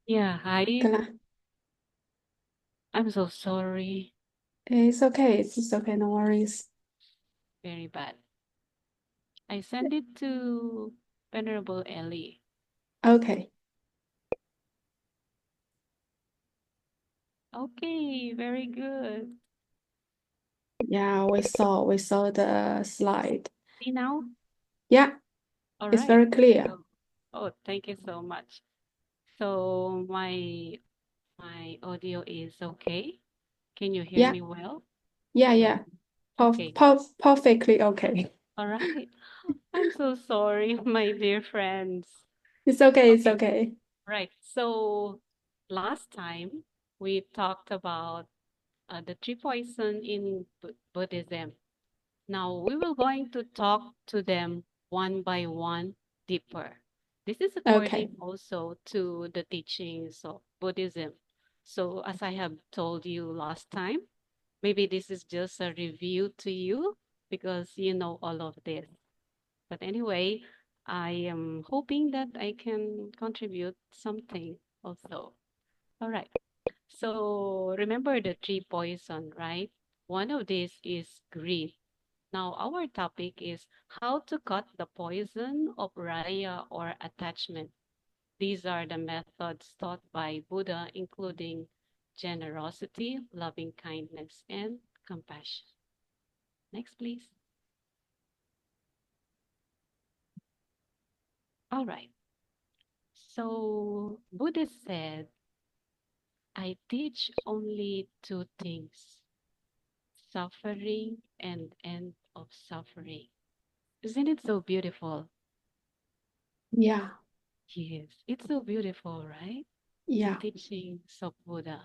Yeah, hi. Gla- I'm so sorry. It's okay. It's okay. No worries. Very bad. I sent it to Venerable Ellie. Okay. Okay, very good. Yeah, we saw the slide. See now? Yeah, All it's right. very clear. So, oh, thank you so much. So my audio is okay. Can you hear Yeah, me well? yeah. Okay. Perfectly okay. All right. I'm so sorry, my dear friends. It's okay. It's Okay. okay. Right. So last time we talked about the three poison in Buddhism. Now we will going to talk to them one by one deeper. This is Okay. according also to the teachings of Buddhism. So as I have told you last time, maybe this is just a review to you because you know all of this. But anyway, I am hoping that I can contribute something also. All right. So remember the three poison, right? One of these is greed. Now our topic is how to cut the poison of raya or attachment. These are the methods taught by Buddha, including generosity, loving kindness, and compassion. Next, please. All right. So Buddha said, I teach only two things, suffering and end of suffering. Isn't it so beautiful? Yeah, Yes, it's so beautiful, right? The yeah. teachings of Buddha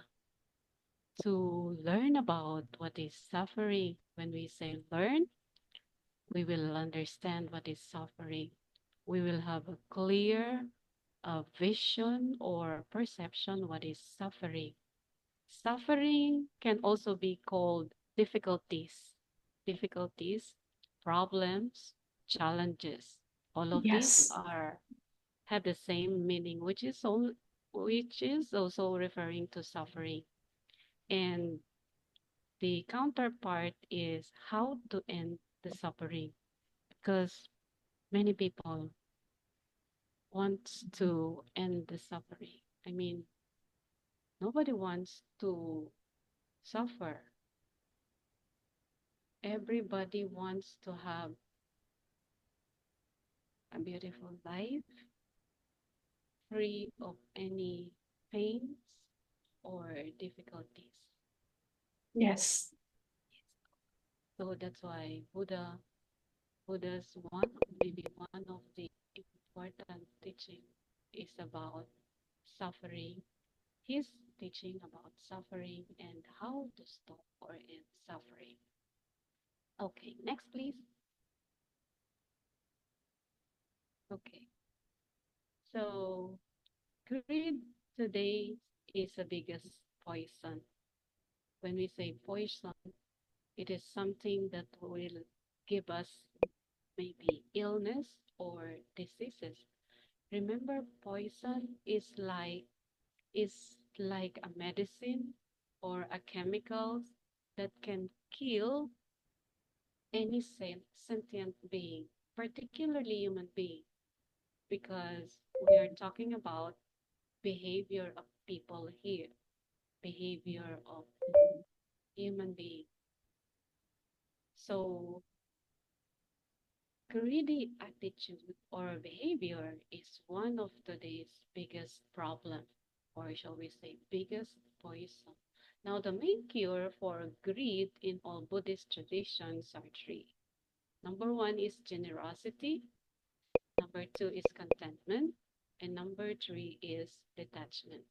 to learn about what is suffering. When we say learn, we will understand what is suffering. We will have a clear vision or perception what is suffering. Suffering can also be called difficulties, difficulties, problems, challenges. All of these Yes. are have the same meaning, which is also referring to suffering. And the counterpart is how to end the suffering, because many people want to end the suffering. I mean, nobody wants to suffer. Everybody wants to have a beautiful life free of any pains or difficulties. Yes. So that's why Buddha's maybe one of the important teaching is about suffering. His teaching about suffering and how to stop or end suffering. Okay, next please. Okay, so greed today is the biggest poison. When we say poison, it is something that will give us maybe illness or diseases. Remember, poison is like a medicine or a chemical that can kill any sentient being, particularly human being, because we are talking about behavior of people here, behavior of human being. So greedy attitude or behavior is one of today's biggest problem, or shall we say biggest poison. Now, the main cure for greed in all Buddhist traditions are three. Number one is generosity, number two is contentment, and number three is detachment.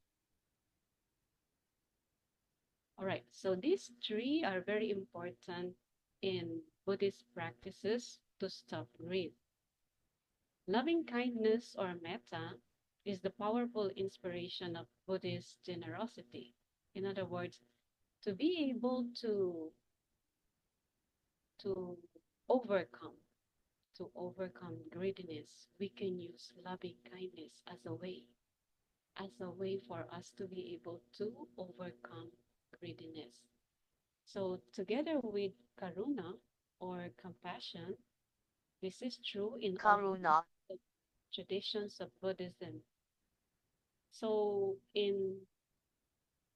All right, so these three are very important in Buddhist practices to stop greed. Loving kindness or metta is the powerful inspiration of Buddhist generosity. In other words, to be able to overcome to overcome greediness, we can use loving kindness as a way. as a way for us to be able to overcome greediness. So, together with karuna or compassion, this is true in all Karuna. the traditions of Buddhism. So, in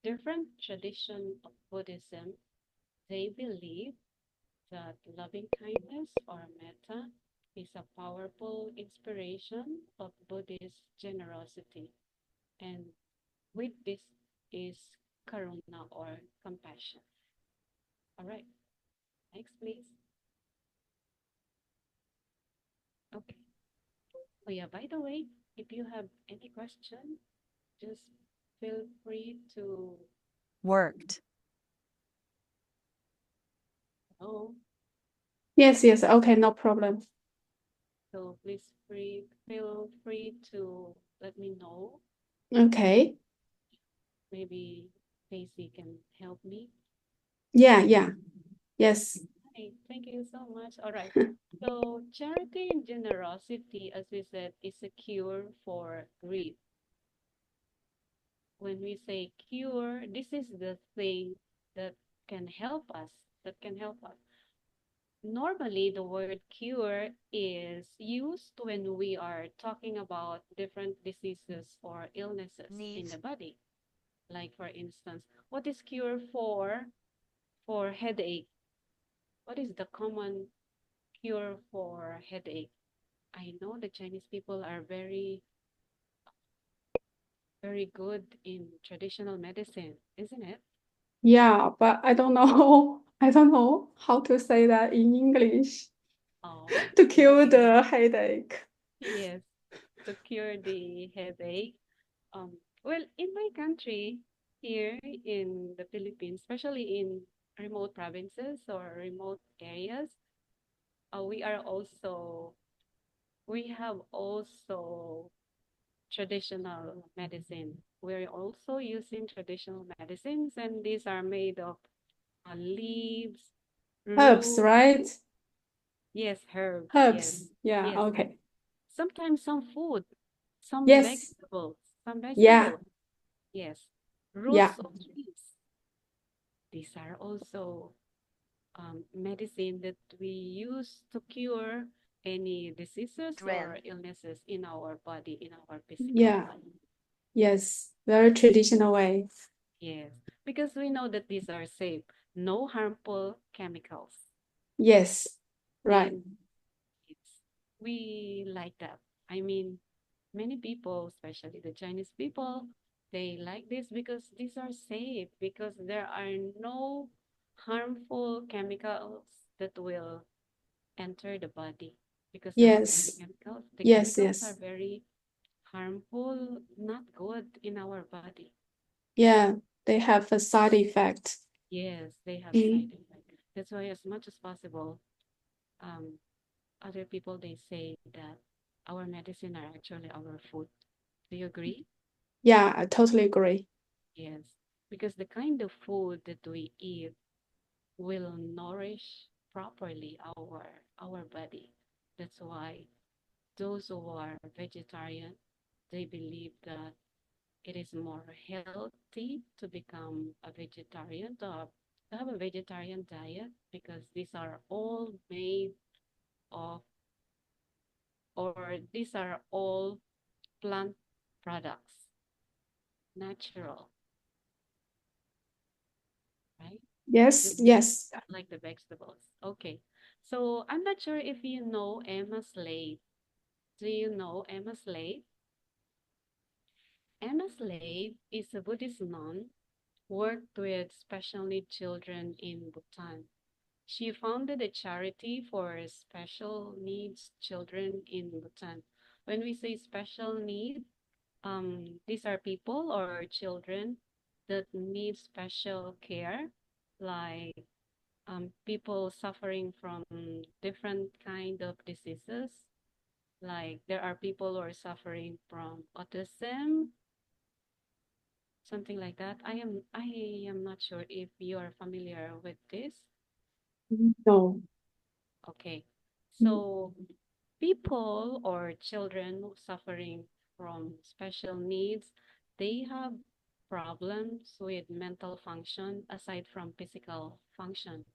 different tradition of Buddhism, they believe that loving kindness or metta is a powerful inspiration of Buddhist generosity. And with this is karuna or compassion. All right, next, please. Okay. Oh, yeah, by the way, if you have any question, just feel free to Worked. know. Yes, yes. Okay, no problem. So please feel free to let me know. Okay. Maybe Casey can help me. Yeah, yeah. Yes. Hi, thank you so much. All right. So charity and generosity, as we said, is a cure for grief. When we say cure, this is the thing that can help us, that can help us. Normally, the word cure is used when we are talking about different diseases or illnesses in Needs. the body. Like for instance, what is cure for headache? What is the common cure for headache? I know the Chinese people are very good in traditional medicine, isn't it? Yeah, but I don't know. I don't know how to say that in English Oh, to it's cure okay. the headache. Yes, to cure the headache. Um, well, in my country, here in the Philippines, especially in remote provinces or remote areas, we are also we have also traditional medicine. We're also using traditional medicines, and these are made of leaves, Herbs, roots, right? yes, herbs, yes, Herbs. Yeah, yes. okay. Sometimes some food, some Yes. vegetables, some Yeah. vegetables, yes. Yeah. Roots of trees. These are also medicine that we use to cure any diseases or Strength. illnesses in our body, in our physical Yeah. body. Yes. Very traditional way. Yes, because we know that these are safe, no harmful chemicals. Yes. Right. And it's, we like that. I mean, many people, especially the Chinese people, they like this because these are safe, because there are no harmful chemicals that will enter the body. Because some of Yes. the Yes, chemicals are yes. very harmful, not good in our body. Yeah. They have a side effect. Yes, they have Mm. side effects. That's why, as much as possible, um, other people they say that our medicine are actually our food. Do you agree? Yeah, I totally agree. Yes, because the kind of food that we eat will nourish properly our body. That's why those who are vegetarian, they believe that it is more healthy to become a vegetarian, to have a vegetarian diet, because these are all made of, or these are all plant products, natural, right? Yes, Just yes. like the vegetables. Okay. So I'm not sure if you know Emma Slade. Do you know Emma Slade? Emma Slade is a Buddhist nun, worked with special needs children in Bhutan. She founded a charity for special needs children in Bhutan. When we say special need, these are people or children that need special care, like people suffering from different kind of diseases. Like there are people who are suffering from autism, something like that. I am not sure if you are familiar with this. No. Okay. Mm. So people or children suffering from special needs, they have problems with mental function aside from physical functions.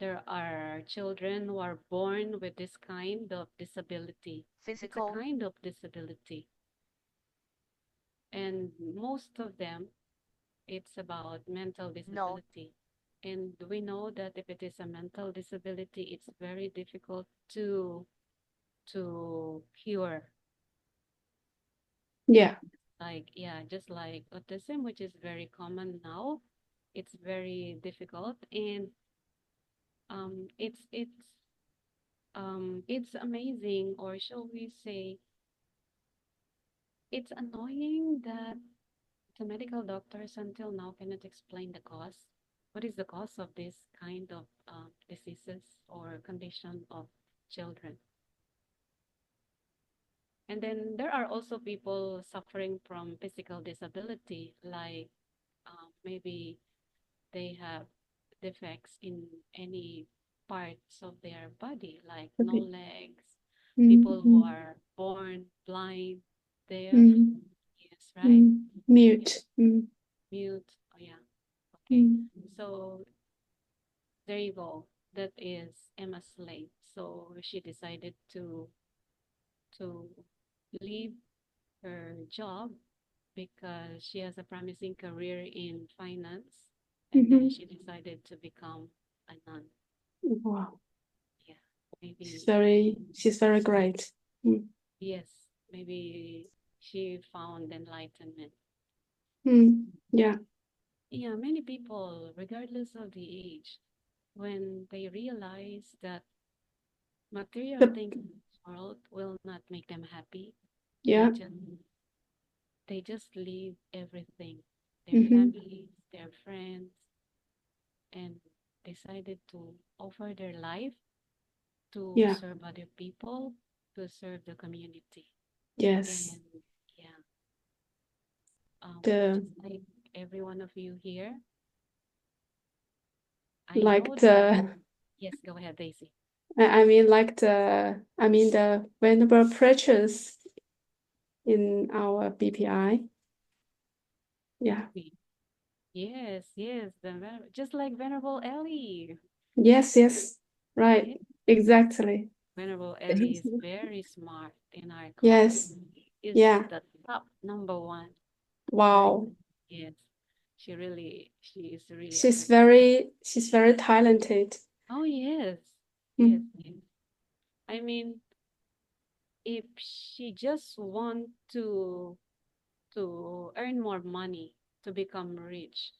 There are children who are born with this kind of disability. It's a Physical? kind of disability. And most of them, it's about mental No. disability. And we know that if it is a mental disability, it's very difficult to cure. Yeah. Like, yeah, just like autism, which is very common now, it's very difficult. And it's amazing, or shall we say, it's annoying that the medical doctors until now cannot explain the cause. What is the cause of this kind of diseases or condition of children? And then there are also people suffering from physical disability, like maybe they have defects in any parts of their body, like no Okay. legs, people who Mm-hmm. are born blind, deaf, Mm, yes, right? mm, Yeah, mute. Mm, mute. Oh, yeah. Okay. mm, So there you go. That is Emma Slade. So she decided to leave her job because she has a promising career in finance, and then mm-hmm. she decided to become a nun. Wow. Yeah, maybe She's very great. Mm, yes, maybe she found enlightenment. yeah. Yeah, many people, regardless of the age, when they realize that material The, things in this world will not make them happy, they yeah. just they just leave everything, their Mm-hmm. families, their friends, and decided to offer their life to Yeah. serve other people, to serve the community. Yes. And yeah, The just like every one of you here, I like know that. the Yes, go ahead, Daisy. I mean like the venerable preachers in our BPI. Yeah. We- Yes, yes, just like Venerable Ellie. Yes, yes. Right. Yeah, Exactly. Venerable Ellie is very smart in our class. Yes. Is Yeah. the top number one, right? Wow. Yes, she is really a good. She's very talented. Oh yes, yes, Mm, yes. I mean, if she just want to earn more money to become rich,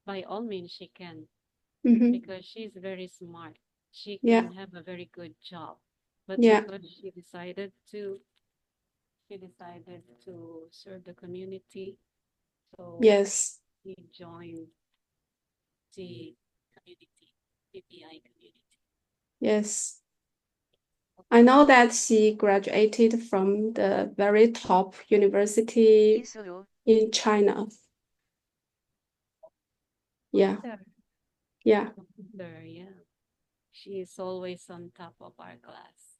by all means she can, mm-hmm. because she's very smart. She Yeah. can have a very good job. But Yeah. because she decided to serve the community, so Yes. she joined the community, PPI community. Yes. I know that she graduated from the very top university Isuru. in China. Yeah. Wonder, Yeah. wonder, yeah. She is always on top of our class.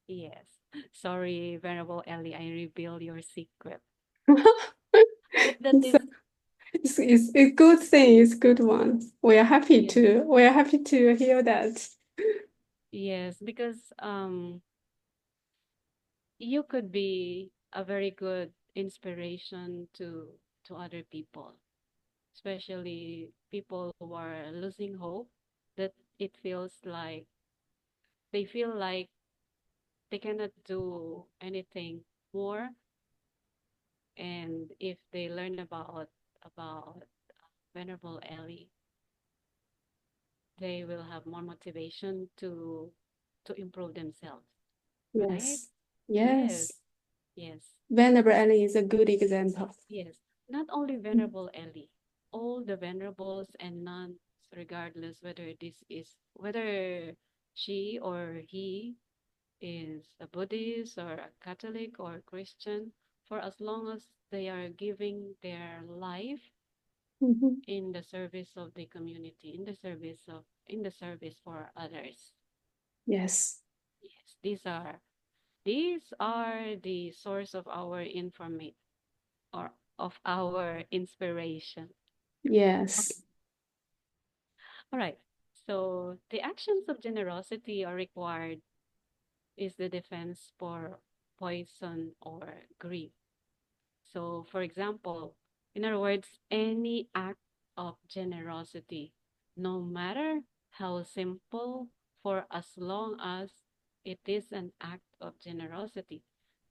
Yes. Sorry, Venerable Ellie, I reveal your secret. But that It's, is, it's a good thing. It's a good one. yes, We are happy to hear that. yes, because you could be a very good inspiration to other people, especially people who are losing hope, that it feels like they feel like they cannot do anything more. And if they learn about Venerable Ellie, they will have more motivation to improve themselves, right? Yes. Yes, Yes. yes, Venerable Ellie is a good example. yes. Not only Venerable Ellie, all the venerables and nuns, regardless whether she or he is a Buddhist or a Catholic or Christian, for as long as they are giving their life Mhm. in the service of the community, in the service for others. Yes. Yes, these are. These are the source of our information or of our inspiration. Okay. Yes. All right. So the actions of generosity are required is the defense for poison or grief. So, for example, in other words, any act of generosity, no matter how simple, for as long as it is an act of generosity.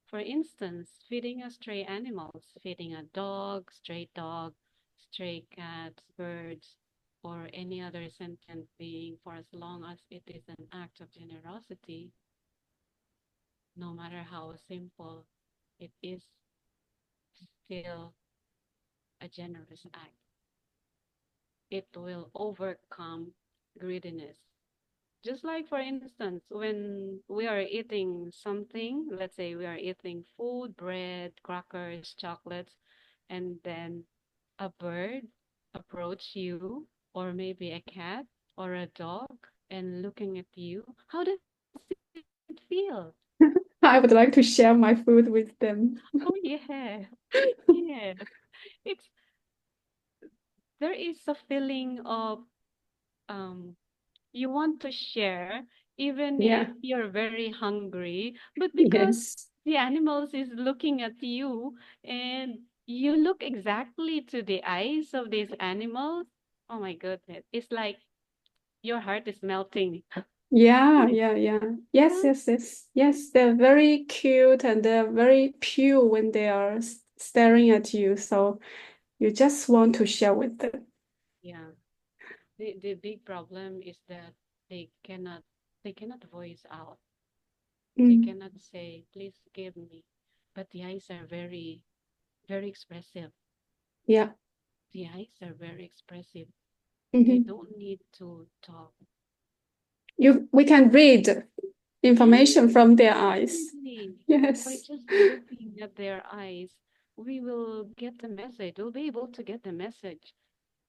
For instance, feeding a stray animals, feeding a dog, stray cats, birds, or any other sentient being, for as long as it is an act of generosity, no matter how simple, it is still a generous act. It will overcome greediness. Just like, for instance, when we are eating something, let's say we are eating food, bread, crackers, chocolates, and then a bird approach you, or maybe a cat or a dog, and looking at you, how does it feel? I would like to share my food with them. Oh yeah, yeah. It's there is a feeling of um you want to share even if Yeah. you're very hungry, but because Yes. the animals is looking at you and you look exactly to the eyes of these animals, oh my goodness, it's like your heart is melting. Yeah, yeah, yeah. Yes, Yeah, yes, yes. Yes, they're very cute and they're very pure when they are staring at you. So you just want to share with them. yeah. The big problem is that they cannot they cannot voice out. They Mm. cannot say, please give me. But the eyes are very expressive. Yeah. The eyes are very expressive. They Hmm. don't need to talk. We can read information Yes, from their eyes. definitely. By Yes. just looking at their eyes, we will get the message. We'll be able to get the message.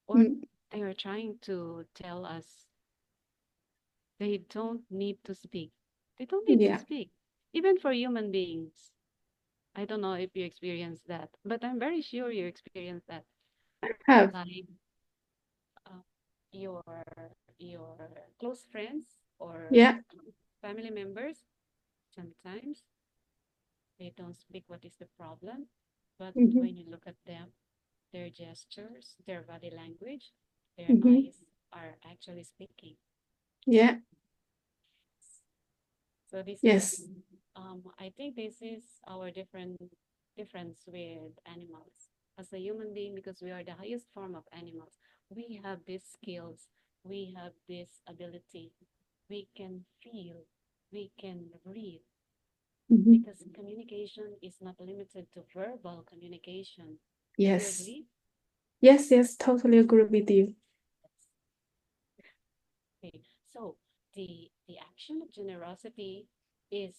Or Mm. they are trying to tell us they don't need to speak. They don't need to Yeah. speak. Even for human beings. I don't know if you experience that, but I'm very sure you experience that. Have. Like uh, your your close friends or Yeah. family members, sometimes they don't speak what is the problem, but Hmm. when you look at them, their gestures, their body language, their Hmm. eyes are actually speaking. Yeah. So this is, Yes. I think this is our difference with animals. As a human being, because we are the highest form of animals, we have these skills, we have this ability, we can feel, we can read, Hmm. because communication is not limited to verbal communication. Do you Yes. agree? Yes, yes, totally agree with you. Yes. Okay. So the action of generosity is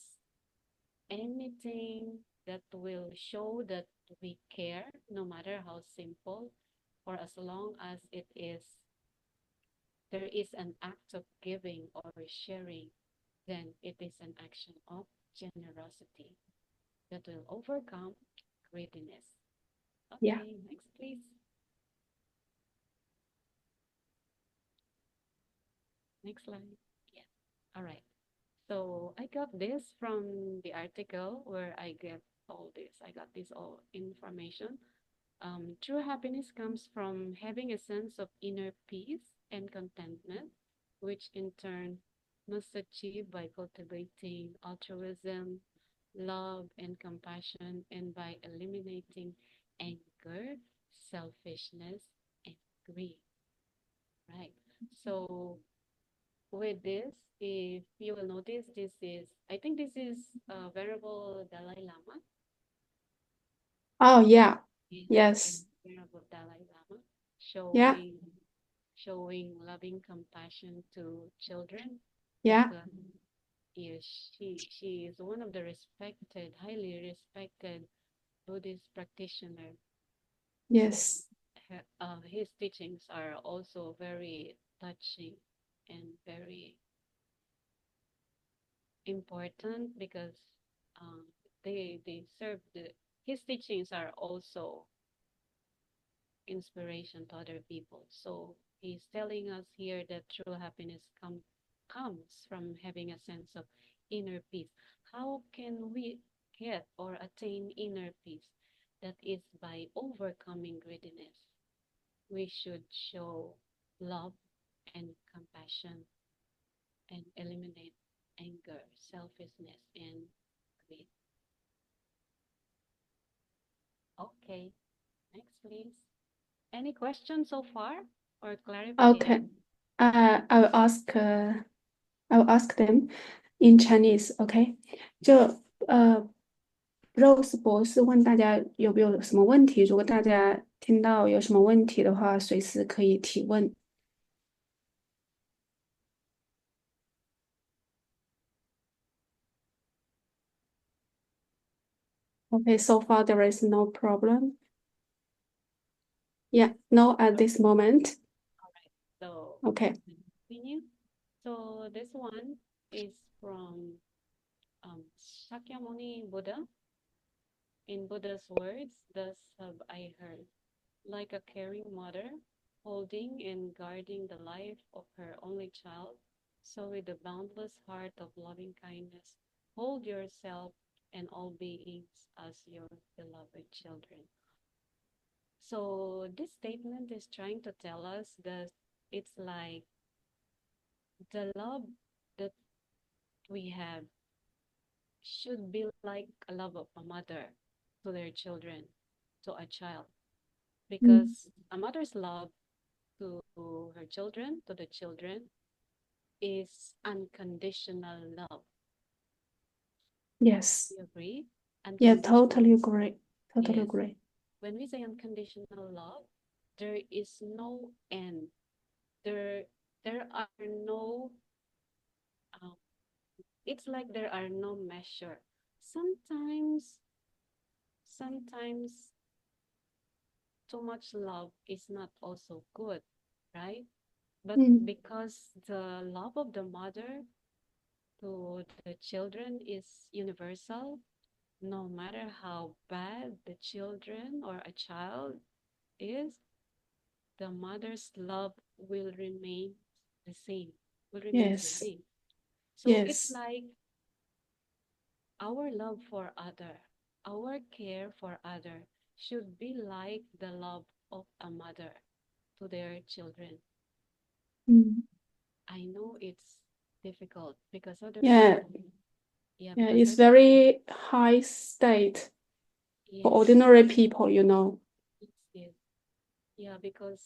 anything that will show that we care, no matter how simple, or as long as it is there is an act of giving or sharing, then it is an action of generosity that will overcome greediness. Yeah. Okay, next please. Next slide. Yes. All right. So I got this from the article where I get all this. I got this all information. True happiness comes from having a sense of inner peace and contentment, which in turn must achieve by cultivating altruism, love, and compassion, and by eliminating anger, selfishness, and greed. Right. So with this, if you will notice, I think this is Venerable Dalai Lama. Oh, yeah. Yes, and Yes. Venerable Dalai Lama Yeah. showing loving compassion to children Yeah. because yes, she is one of the highly respected Buddhist practitioner, and Yes. his teachings are also very touching and very important because um, they serve his teachings are also inspiration to other people. So he's telling us here that true happiness comes from having a sense of inner peace. How can we get or attain inner peace? That is by overcoming greediness. We should show love and compassion and eliminate anger, selfishness, and greed. Okay, next please. Any questions so far or Okay. clarification? I will I will ask them in Chinese. OK，Rose 博士问大家有没有什么问题？如果大家听到有什么问题的话，随时可以提问。OK, so far there is no problem. Yeah, no at this moment. All right, so OK. continue. So this one is from Shakyamuni Buddha. In Buddha's words, thus have I heard, like a caring mother, holding and guarding the life of her only child, so with the boundless heart of loving kindness, hold yourself and all beings as your beloved children. So this statement is trying to tell us that it's like the love that we have should be like a love of a mother to their children, to a child, Mm, because a mother's love to her children, to the children, is unconditional love. yes. You agree? Yeah, Unconditional. totally agree. Totally Yes. agree. When we say unconditional love, there is no end. There, there are no. Um, it's like there are no measure. Sometimes, sometimes too much love is not also good, right? But Mm, because the love of the mother to the children is universal, no matter how bad the children or a child is, the mother's love will remain the same, will remains the yes. same. So it's Yes. like our love for other, our care for other should be like the love of a mother to their children. Mm, I know it's difficult because other yeah. people, yeah, Yeah. because It's other people, very high state for yes, ordinary people, you know. yes, yeah, because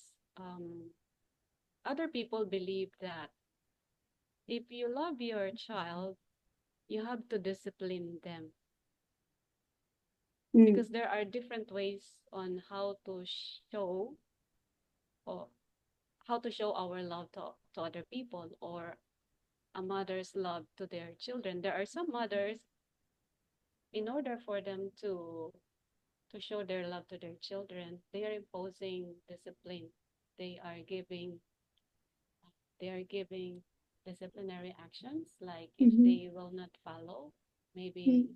other people believe that if you love your child, you have to discipline them Mm, because there are different ways on how to show or how to show our love to other people or a mother's love to their children. There are some mothers, in order for them to show their love to their children, they are imposing discipline. They are giving they are giving disciplinary actions like if mhm, they will not follow, maybe mm.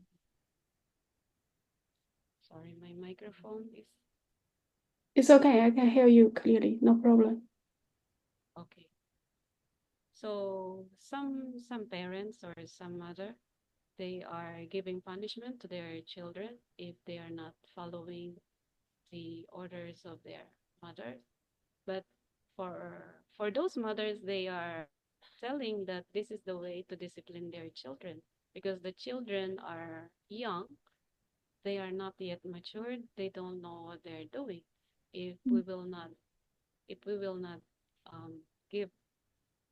sorry, my microphone is It's okay. I can hear you clearly. No problem. okay. So some parents or some mother, they are giving punishment to their children if they are not following the orders of their mother. But for those mothers, they are telling that this is the way to discipline their children because the children are young, they are not yet matured, they don't know what they're doing. If Mm, we will not if we will not give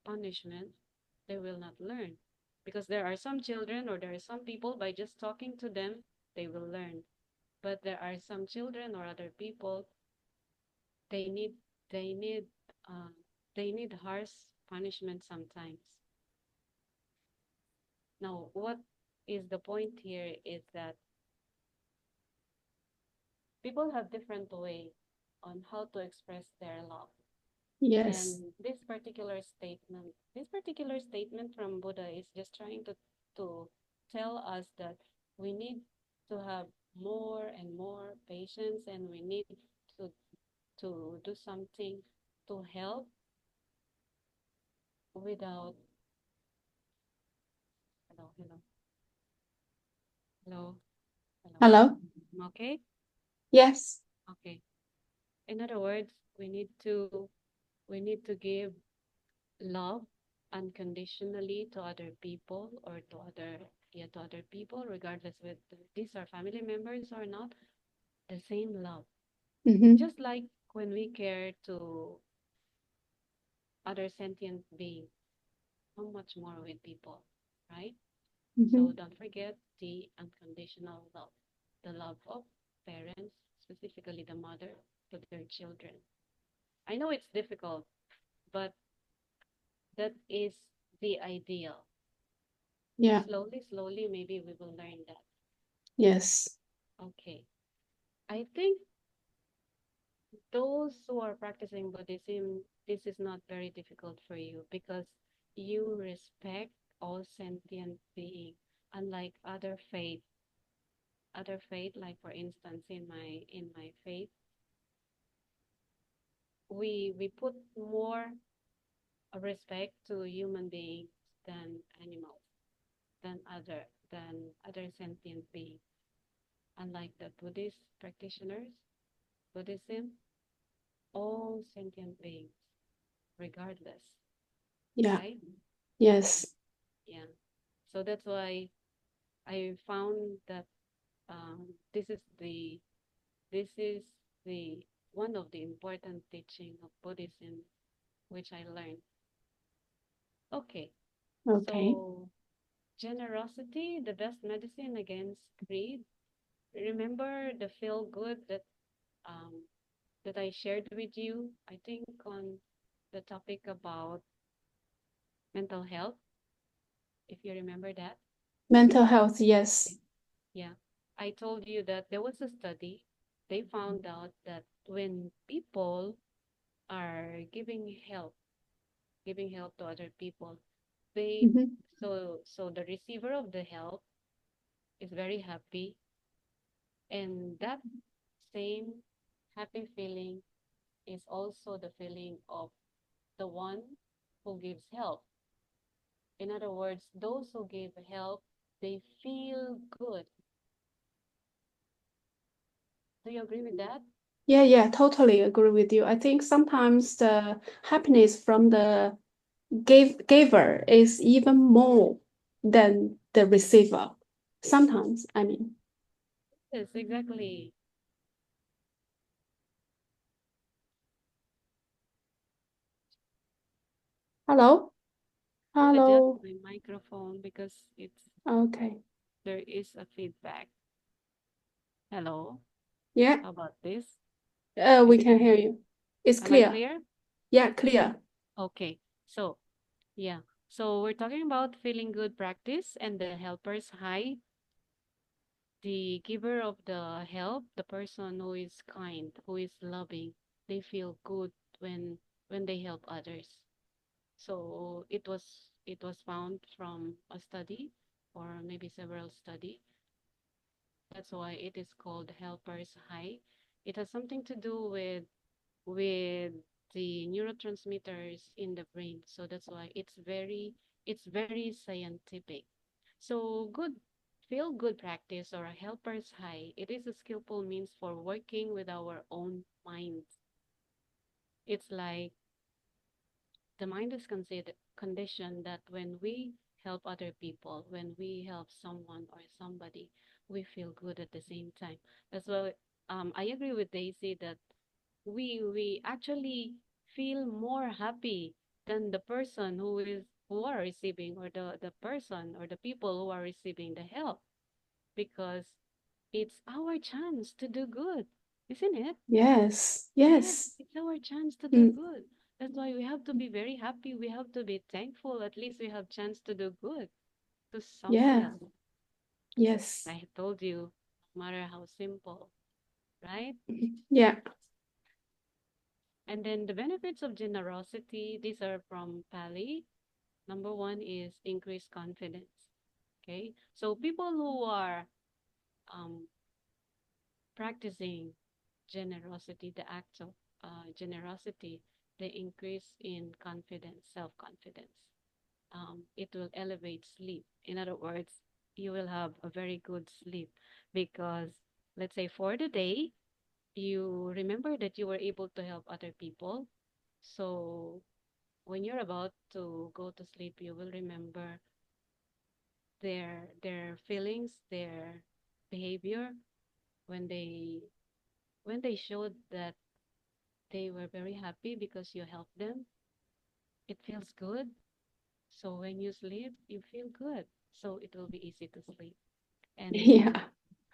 punishment, they will not learn. Because there are some children or there are some people by just talking to them, they will learn. But there are some children or other people, they need they need uh, they need harsh punishment sometimes. Now, what is the point here is that people have different way on how to express their love. yes. And this particular statement from Buddha is just trying to tell us that We need to have more and more patience, and we need to do something to help without. Hello, hello, hello, hello. Hello? Okay, Yes. okay. In other words, we need to give love unconditionally to other people, or to other people, regardless whether these are family members or not. The same love, Mm-hmm. just like when we care to other sentient beings, how much more with people, right? Mm-hmm. So don't forget the unconditional love, the love of parents, specifically the mother, to their children. I know it's difficult, but that is the ideal. Yeah. Slowly, slowly, maybe we will learn that. Yes. Okay. I think those who are practicing Buddhism, this is not very difficult for you because you respect all sentient beings, unlike other faith, like for instance in my faith, we put more respect to human beings than animals, than other sentient beings. Unlike the Buddhist practitioners, Buddhism, all sentient beings, regardless, Yeah. right? Yes. Yeah. So that's why I found that this is the one of the important teaching of Buddhism which I learned. Okay, Okay. so generosity, the best medicine against greed. Remember the feel good um, that I shared with you, I think on the topic about mental health, if you remember that. Mental health, yes. Yeah. I told you that there was a study. They found out that when people are giving help to other people, they Mm-hmm. so the receiver of the help is very happy, and that same happy feeling is also the feeling of the one who gives help. In other words, those who give help, they feel good. Do you agree with that? Yeah, yeah, totally agree with you. I think sometimes the happiness from the giver is even more than the receiver. Sometimes, I mean. Yes, exactly. Hello? To adjust Hello. my microphone because Okay. there is a feedback. Hello, Yeah, how about this? we Is it can hear you. It's Am I clear. clear? Yeah, clear. Okay. So, yeah. So we're talking about feeling good practice and the helper's high. The giver of the help, the person who is kind, who is loving, they feel good when they help others. So it was found from a study, or maybe several study. That's why it is called helper's high. It has something to do with the neurotransmitters in the brain. So that's why it's very scientific. So feel good practice, or a helper's high. It is a skillful means for working with our own minds. It's like the mind is conditioned that when we help other people, when we help someone or somebody, we feel good at the same time. That's why I agree with Daisy that we actually feel more happy than the person who are receiving, or the person or the people who are receiving the help, because it's our chance to do good, isn't it? Yes, Yes, yes. it's our chance to do Mm, good. That's why we have to be very happy. We have to be thankful. At least we have chance to do good to someone yeah, else. yes. I told you, no matter how simple, right? Yeah. And then the benefits of generosity, these are from Pali. Number one is increased confidence. Okay. So people who are um, practicing generosity, the act of generosity, the increase in confidence, self confidence. It will elevate sleep. In other words, you will have a very good sleep because, let's say, for the day, you remember that you were able to help other people. So when you're about to go to sleep, you will remember their feelings, their behavior when they showed that they were very happy because you helped them. It feels good. So when you sleep, you feel good. So it will be easy to sleep. And Yeah.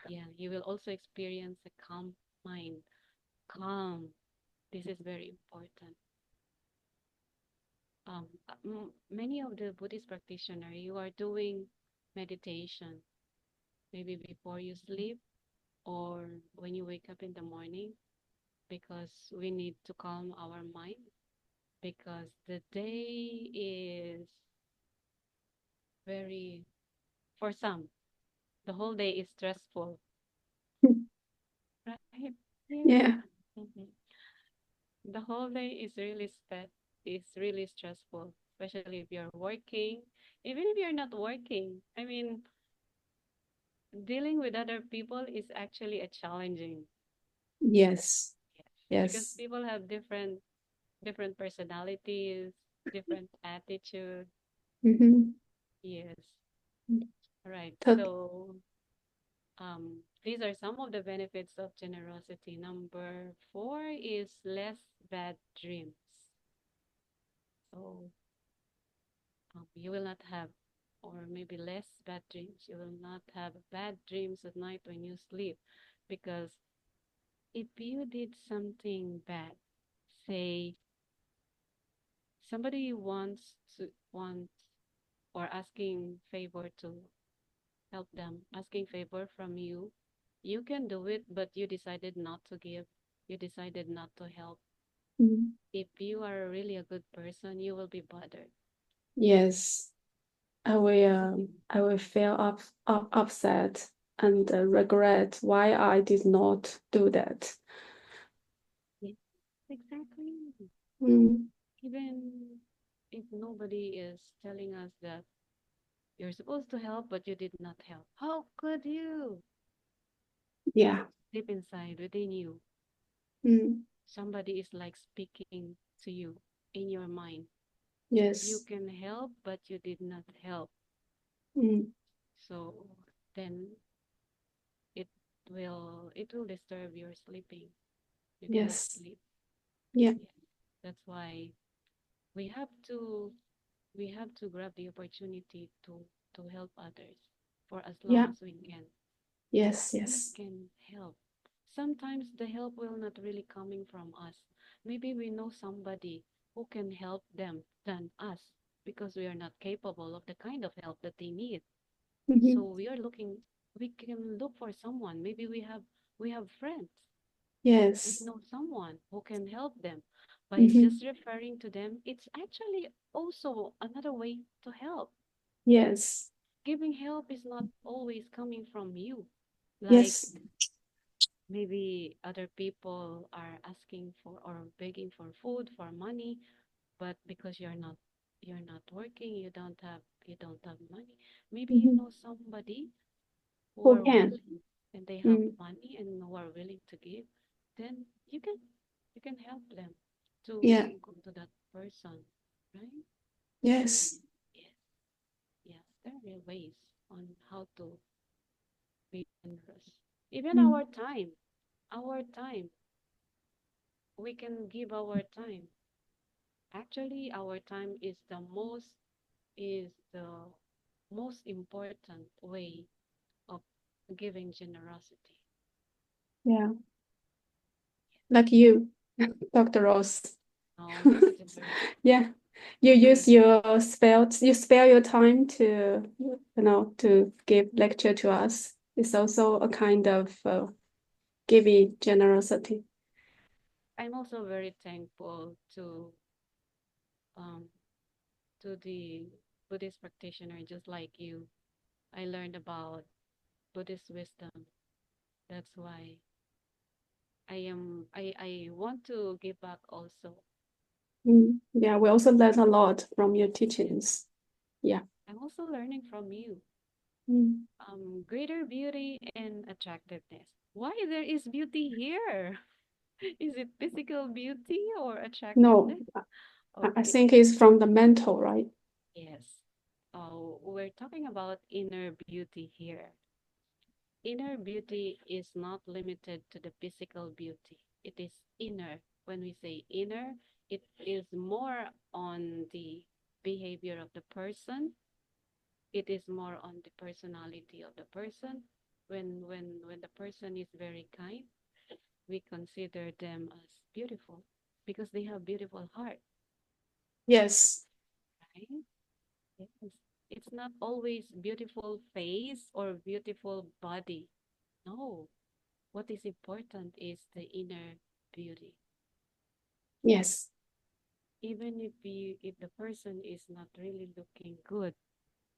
yeah, you will also experience a calm mind. Calm. This is very important. Many of the Buddhist practitioners, you are doing meditation, maybe before you sleep or when you wake up in the morning, because we need to calm our mind because the day is very, for some, the whole day is stressful, right? Yes. Yeah. Mhm. The whole day is really stressful, especially if you're working. Even if you're not working, I mean, dealing with other people is actually a challenging. Yes. Yes. Because Yes. people have different personalities, different attitude. Mm-hmm. Yes. Right. Tot- So these are some of the benefits of generosity. Number four is less bad dreams. So you will not have, or maybe less bad dreams. You will not have bad dreams at night when you sleep, because if you did something bad, say somebody wants or asking favor to help them, asking favor from you, you can do it, but you decided not to give. You decided not to help. mm, If you are really a good person, you will be bothered. yes. I will feel upset and regret why I did not do that. Yes, exactly. Mm, Even if nobody is telling us that you're supposed to help, but you did not help. How could you? yeah. Deep inside, within you, Mm, somebody is like speaking to you in your mind. You yes. can help, but you did not help. Mm, So then it will disturb your sleeping. You cannot yes. sleep. Yeah. Yeah. That's why we have to we have to grab the opportunity to help others for as long Yeah. as we can. Yes. We Yes. can help. Sometimes the help will not really coming from us. Maybe we know somebody who can help them than us because we are not capable of the kind of help that they need. So Mm-hmm. we can look for someone. Maybe we have friends. We Yes. know someone who can help them. By Mm-hmm. just referring to them, it's actually also another way to help. Yes. Giving help is not always coming from you. Like Yes. maybe other people are asking for or begging for food, for money, but because you're not working, you don't have money. Maybe you Mm-hmm. know somebody who Who are can? willing and they have Mm, money and who are willing to give, then you can help them yeah. to go to that person, right? Yes. Yes, yes. There are ways on how to be generous. Even Mm, our time, we can give our time. Actually, our time is the most important way of giving generosity. yeah. Like you, Dr. Rose. No, this is a very Yeah. You mhm. use you spare your time to give lecture to us. It's also a kind of giving generosity. I'm also very thankful um to the Buddhist practitioner just like you. I learned about Buddhist wisdom. That's why I want to give back also. Yeah, we also learn a lot from your Yes. teachings. Yeah. I'm also learning from you. Mm. Greater beauty and attractiveness. Why there is beauty here? Is it physical beauty or No, attractiveness? I Okay. think it's from the mental, right? Yes. Oh, we're talking about inner beauty here. Inner beauty is not limited to the physical beauty. It is inner. When we say inner, it is more on the behavior of the person. It is more on the personality of the person. When the person is very kind, we consider them as beautiful because they have beautiful heart, Yes. right? Yes. It's not always beautiful face or beautiful body. No. What is important is the inner beauty. Yes. Even if the person is not really looking good,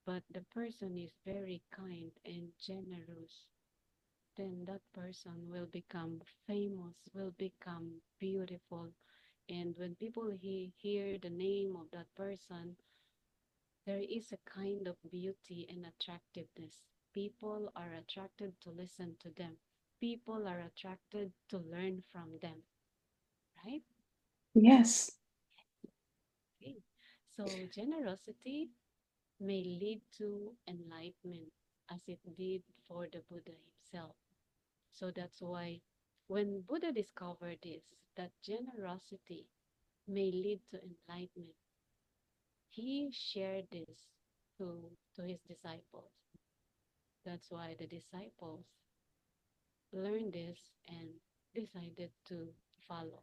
but the person is very kind and generous, then that person will become famous, will become beautiful. And when people hear the name of that person, there is a kind of beauty and attractiveness. People are attracted to listen to them. People are attracted to learn from them, right? Yes. Okay. So generosity may lead to enlightenment as it did for the Buddha himself. So that's why when Buddha discovered this, that generosity may lead to enlightenment, he shared this to his disciples. That's why the disciples learned this and decided to follow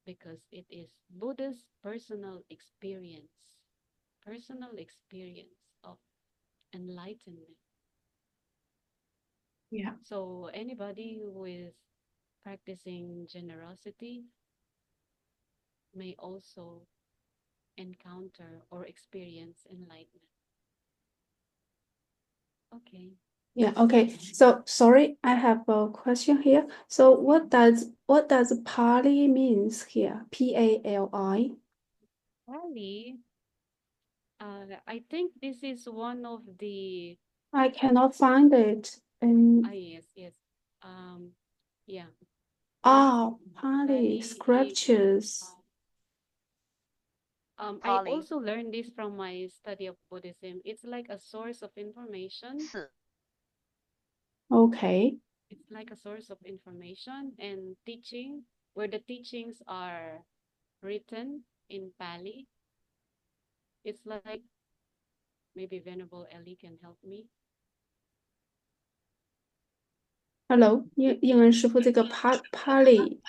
because it is Buddha's personal experience of enlightenment. Yeah. So anybody who is practicing generosity may also encounter or experience enlightenment. Okay. Yeah. Okay. So sorry, I have a question here. So Okay. what does Pali means here? Pali. Pali, I think this is one of the I cannot find it. yes, yes. Um, yeah. Pali Pali is scriptures. I Polly also learned this from my study of Buddhism. It's like a source of information. 四 Okay. It's like a source of information and teaching, where the teachings are written in Pali. It's like maybe Venerable Ellie can help me. Hello，英文师傅，这个 Pali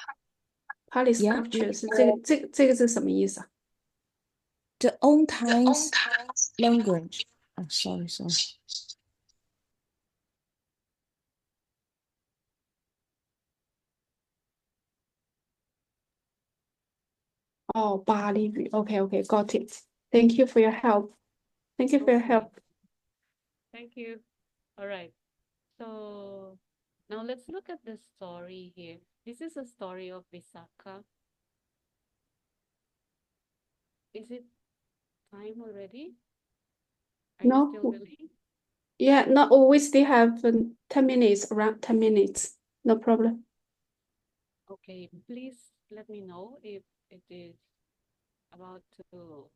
Yeah, scriptures 这个是什么意思啊？the old times language. Oh, sorry. 哦，巴利语。OK，got it. Thank you for your help. Thank you for your Okay, help. thank you. All right. So now let's look at the story here. This is a story of Visakha. Is it time already? Are you No, still willing? yeah, no, we still have 10 minutes, around 10 minutes. No problem. Okay, please let me know if it is about to,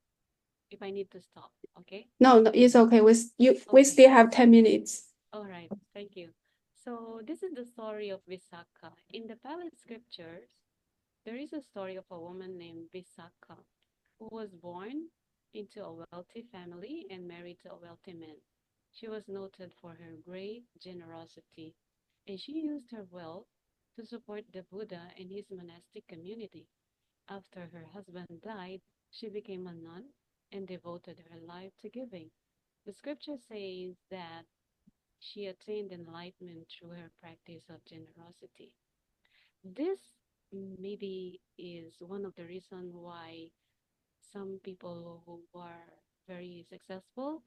if I need to stop. Okay. No, it's okay. We Okay. still have 10 minutes. All right. Thank you. So this is the story of Visakha. In the Pali scriptures, there is a story of a woman named Visakha who was born into a wealthy family and married to a wealthy man. She was noted for her great generosity, and she used her wealth to support the Buddha and his monastic community. After her husband died, she became a nun and devoted her life to giving. The scripture says that she attained enlightenment through her practice of generosity. This maybe is one of the reasons why some people who are very successful,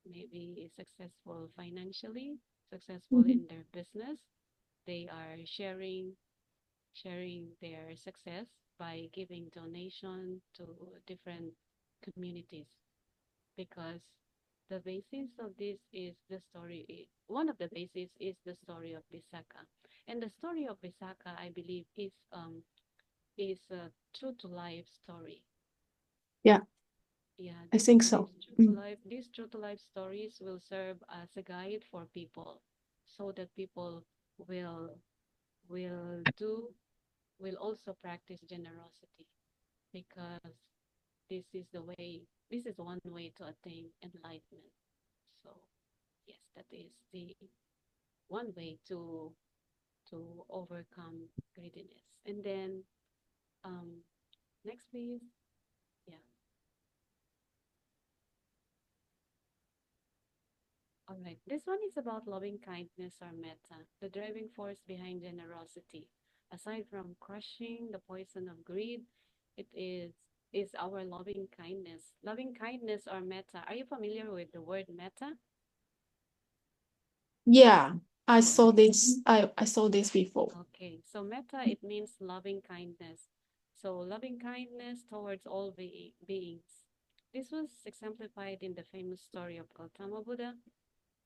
maybe successful financially, successful Mhm. in their business, they are sharing their success by giving donation to different communities, because the basis of this is the story. One of the basis is the story of Bisaka, and the story of Bisaka, I believe, is a true to life story. Yeah, Yeah, I think so. these true to life stories will serve as a guide for people, so that people will will do will also practice generosity, because this is one way to attain enlightenment. So yes, that is the one way to overcome greediness. And then um next please. Yeah. All right. This one is about loving kindness or metta, the driving force behind generosity. Aside from crushing the poison of greed, it is our loving kindness. Loving kindness or metta. Are you familiar with the word metta? Yeah, I saw this. I saw this before. Okay. So metta, it means loving kindness. So loving kindness towards all beings. This was exemplified in the famous story of Gautama Buddha,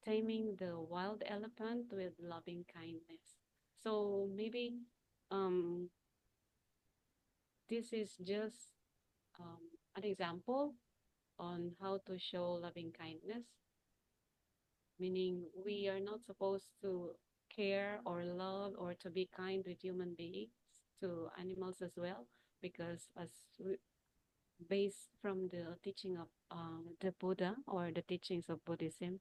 taming the wild elephant with loving kindness. So maybe um, this is just um, an example on how to show loving kindness, meaning we are not supposed to care or love or to be kind with human beings, to animals as well, because based from the teaching of the Buddha or the teachings of Buddhism,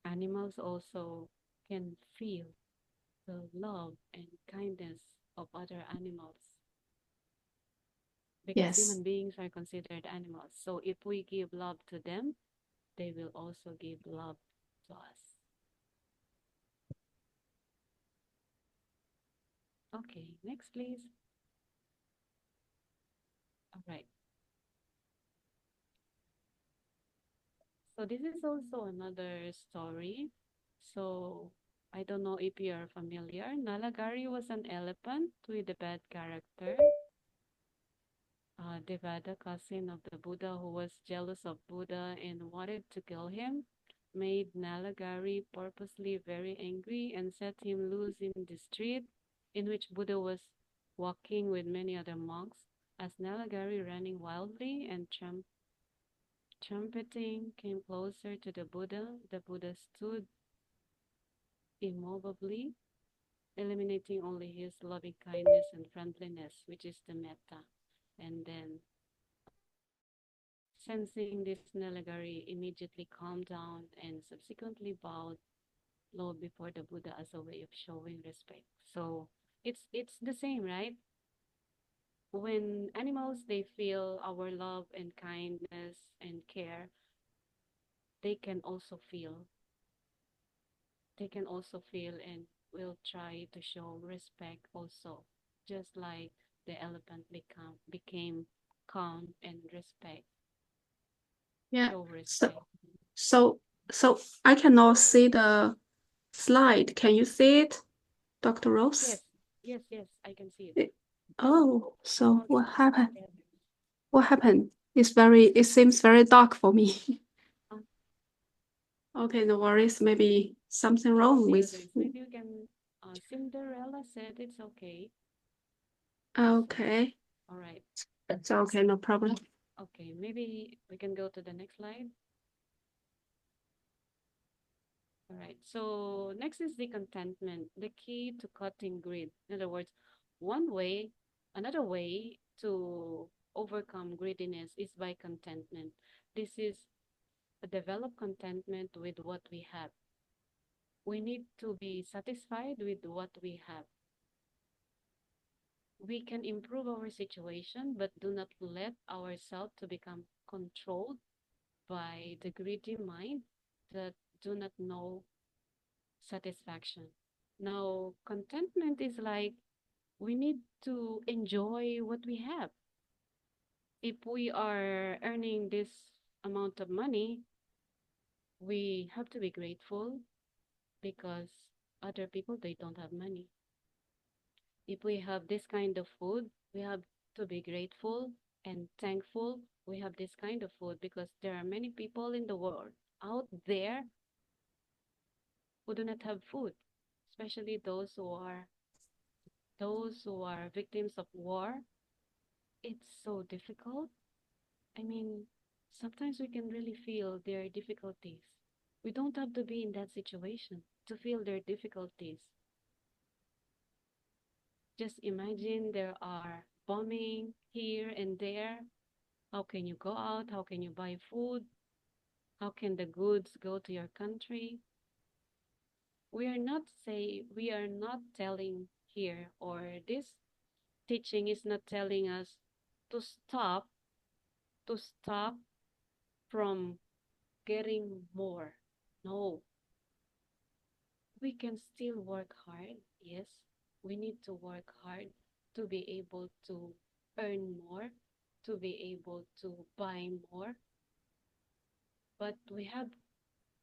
animals also can feel the love and kindness of other animals, because Yes. human beings are considered animals. So if we give love to them, they will also give love to us. Okay, next, please. All right. So this is also another story. So I don't know if you are familiar. Nalagari was an elephant with a bad character. Devada, cousin of the Buddha, who was jealous of Buddha and wanted to kill him, made Nalagari purposely very angry and set him loose in the street in which Buddha was walking with many other monks. As Nalagari, running wildly and trumpeting, came closer to the Buddha stood immovably, eliminating only his loving kindness and friendliness, which is the metta. And then sensing this, Nalagari immediately calmed down and subsequently bowed low before the Buddha as a way of showing respect. So it's the same, right? When animals they feel our love and kindness and care, they can also feel. They can also feel and will try to show respect also, just like the elephant became calm and respect, Yeah. show So respect. so so I cannot see the slide. Can you see it, Dr. Rose? Yes, yes, I can see it. Oh, so Small what happened? letters. What happened? It seems very dark for me. Uh, Okay, no worries. Maybe something wrong with. maybe we can. Cinderella said it's okay. Okay, All right. it's okay, no problem. Okay, maybe we can go to the next slide. All right. So next is the contentment, the key to cutting greed. In other words, another way to overcome greediness is by contentment. This is a develop contentment with what we have. We need to be satisfied with what we have. We can improve our situation, but do not let ourselves to become controlled by the greedy mind that do not know satisfaction. Now, contentment is like we need to enjoy what we have. If we are earning this amount of money, we have to be grateful because Other people, they don't have money. If we have this kind of food, we have to be grateful and thankful we have this kind of food because there are many people in the world out there who do not have food, especially those who are victims of war. It's so difficult. I mean, sometimes we can really feel their difficulties. We don't have to be in that situation to feel their difficulties. Just imagine there are bombing here and there. How can you go out? How can you buy food? How can the goods go to your country? We are not telling here, or this teaching is not telling us to stop from getting more. No, we can still work hard. Yes, we need to work hard to be able to earn more, to be able to buy more, but we have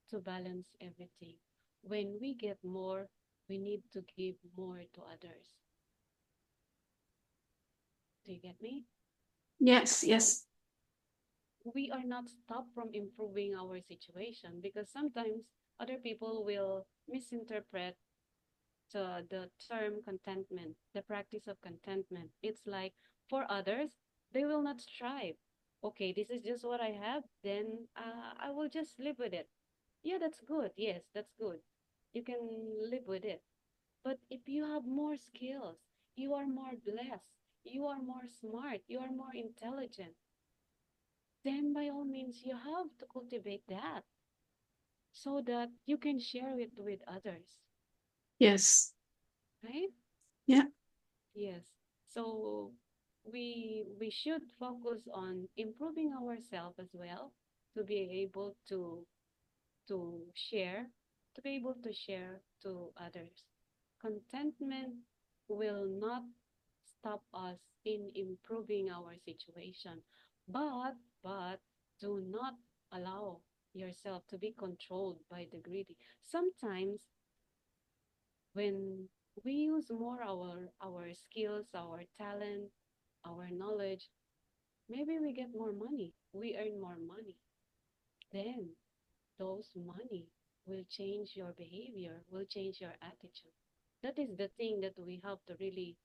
to balance everything. When we get more, we need to give more to others. Do you get me? Yes, yes. We are not stopped from improving our situation because sometimes other people will misinterpret the term contentment, the practice of contentment. It's like for others, they will not strive. Okay, this is just what I have, then I will just live with it. Yeah, that's good. Yes, that's good. You can live with it. But if you have more skills, you are more blessed, you are more smart, you are more intelligent, then by all means, you have to cultivate that so that you can share it with others, Yes. right? Yeah. Yes. So we should focus on improving ourselves as well to be able to share, to be able to share to others. Contentment will not stop us in improving our situation, but do not allow yourself to be controlled by the greedy. Sometimes when we use more our skills, our talent, our knowledge, maybe we get more money, we earn more money, then those money will change your behavior, will change your attitude. That is the thing that we have to really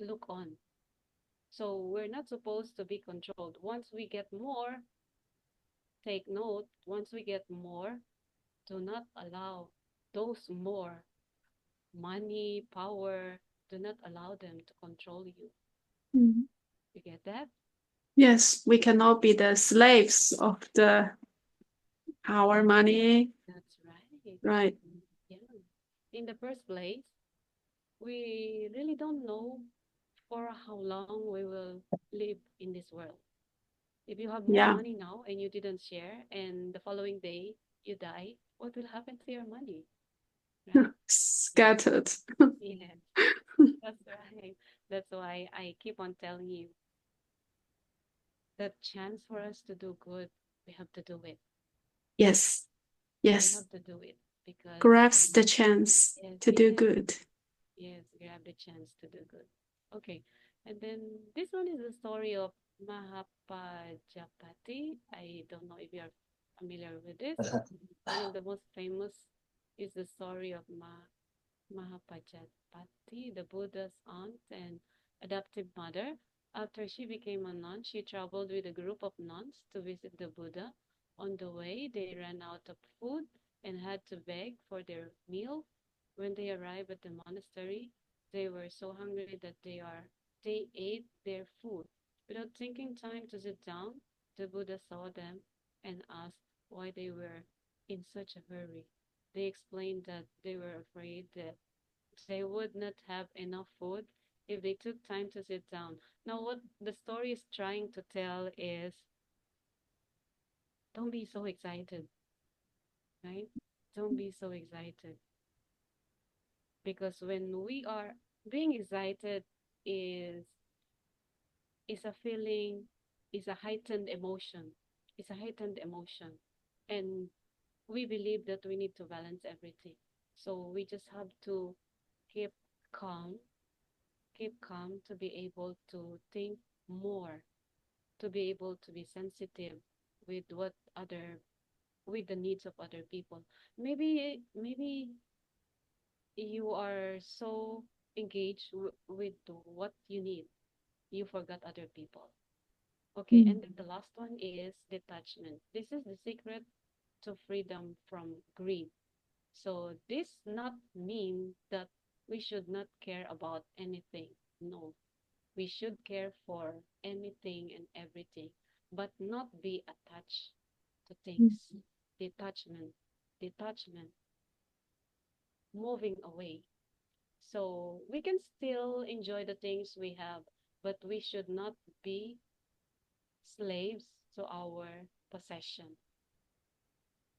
look on. So we're not supposed to be controlled. Once we get more, take note, once we get more, do not allow those more money, power, do not allow them to control you. Mhm. You get that? Yes, we cannot be the slaves of the our Yes, money, that's right. right? Yeah. In the first place, we really don't know for how long we will live in this world. If you have more Yeah. money now and you didn't share, and the following day you die, what will happen to your money? Right? Scattered. Yes, that's right. That's why I keep on telling you that chance for us to do good, we have to do it. Yes. We Yes. have to do it because Grabs the chance yes, to do yes, good. yes, grab the chance to do good. Okay, and then this one is the story of Mahapajapati. I don't know if you are familiar with this. One of the most famous is the story of Mahapajapati, the Buddha's aunt and adoptive mother. After she became a nun, she traveled with a group of nuns to visit the Buddha. On the way, they ran out of food and had to beg for their meal. When they arrived at the monastery, they were so hungry that they ate their food. Without taking time to sit down, the Buddha saw them and asked why they were in such a hurry. They explained that they were afraid that they would not have enough food if they took time to sit down. Now, what the story is trying to tell is don't be so excited, right? Don't be so excited. Because when we are being excited is is a feeling, is a heightened emotion. It's a heightened emotion. And we believe that we need to balance everything. So we just have to keep calm, keep calm to be able to think more, to be able to be sensitive with what other with the needs of other people. Maybe you are so engaged with what you need, you forgot other people. Okay, Mm. and then the last one is detachment. This is the secret to freedom from greed. So this not mean that we should not care about anything. No, we should care for anything and everything, but not be attached to Mm. things. Detachment, detachment, moving away. So we can still enjoy the things we have, but we should not be slaves to our possession.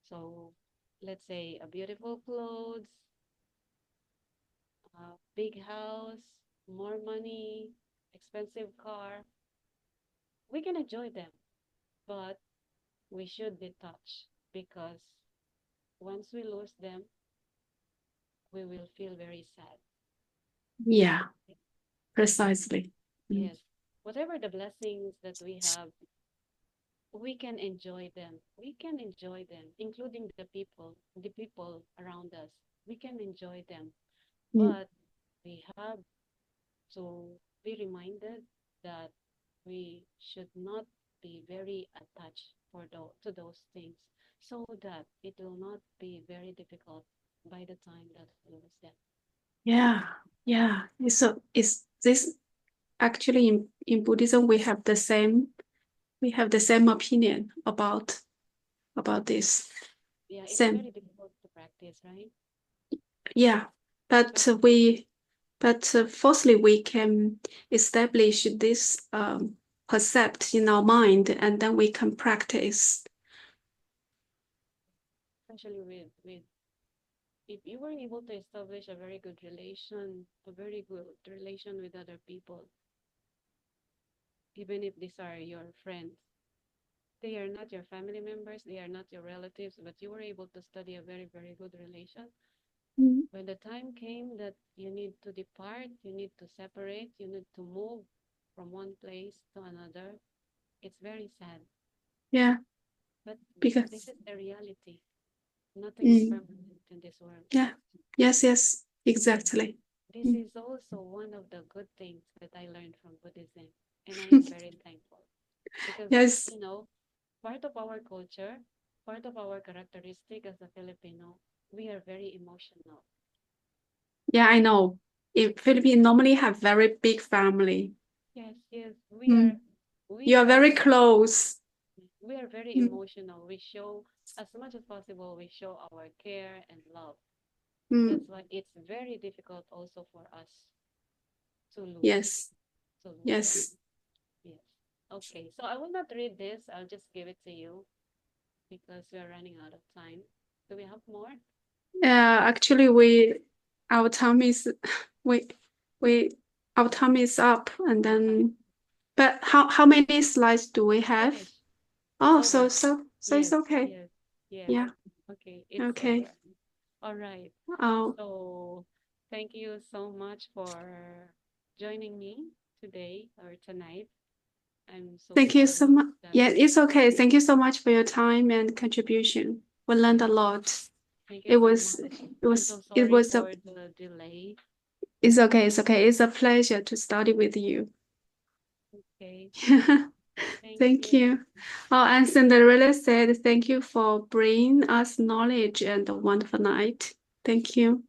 So let's say a beautiful clothes, a big house, more money, expensive car. We can enjoy them, but we should detach because once we lose them, we will feel very sad. Yeah, precisely. Mm. Yes. Whatever the blessings that we have, we can enjoy them. We can enjoy them, including the people around us. We can enjoy them, Mm. but we have to be reminded that we should not be very attached to those things so that it will not be very difficult by the time that we lose them. Yeah, yeah. So is this actually in Buddhism we have the same opinion about this. Yeah, it's Same. very difficult to practice, right? Yeah. But Especially firstly we can establish this concept in our mind and then we can practice. especially with if you were able to establish a very good relation with other people, even if these are your friends, they are not your family members, they are not your relatives, but you were able to study a very, very good relation. Mm. When the time came that you need to depart, you need to separate, you need to move from one place to another, it's very sad. Yeah, But this because is the reality. Nothing is mm, permanent in this world. yeah, yes, Yes. exactly. This Mm. is also one of the good things that I learned from Buddhism. And I am very thankful because, Yes, you know, part of our culture, part of our characteristic as a Filipino, we are very emotional. yeah, I know. If Philippines normally have very big family. Yes, yes, Mm. we You are are very close. we are very Mm. emotional. We show as much as possible, we show our care and love. Mm. That's why it's very difficult also for us to lose Yes, to lose them. yes. Yes. Okay, so I will not read this. I'll just give it to you because we are running out of time. Do we have more? Actually, our time is we we our time is up, and Okay, then but how many slides do we have? finish. It's Oh, over. so it's Yes, okay. yes, yes. Yeah. Okay, it's Okay. over. All right. Oh, So thank you so much for joining me today or tonight. I'm so thank you so sorry much. that Yeah, it's okay. Thank you so much for your time and contribution. We learned a lot. thank you It so was much. it I'm was so it sorry was a for the delay. it's okay. It's okay. It's a pleasure to study with you. Okay, thank Thank you. you. Oh, and Cinderella said, thank you for bringing us knowledge and a wonderful night. Thank you.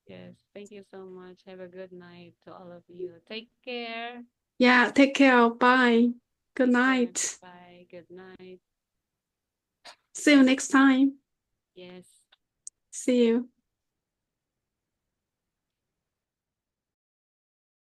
Yes, thank you so much. Have a good night to all of you. Take care. Yeah, take care. Bye. Good Take care. night. Bye. Good night. See you next time. Yes. See you.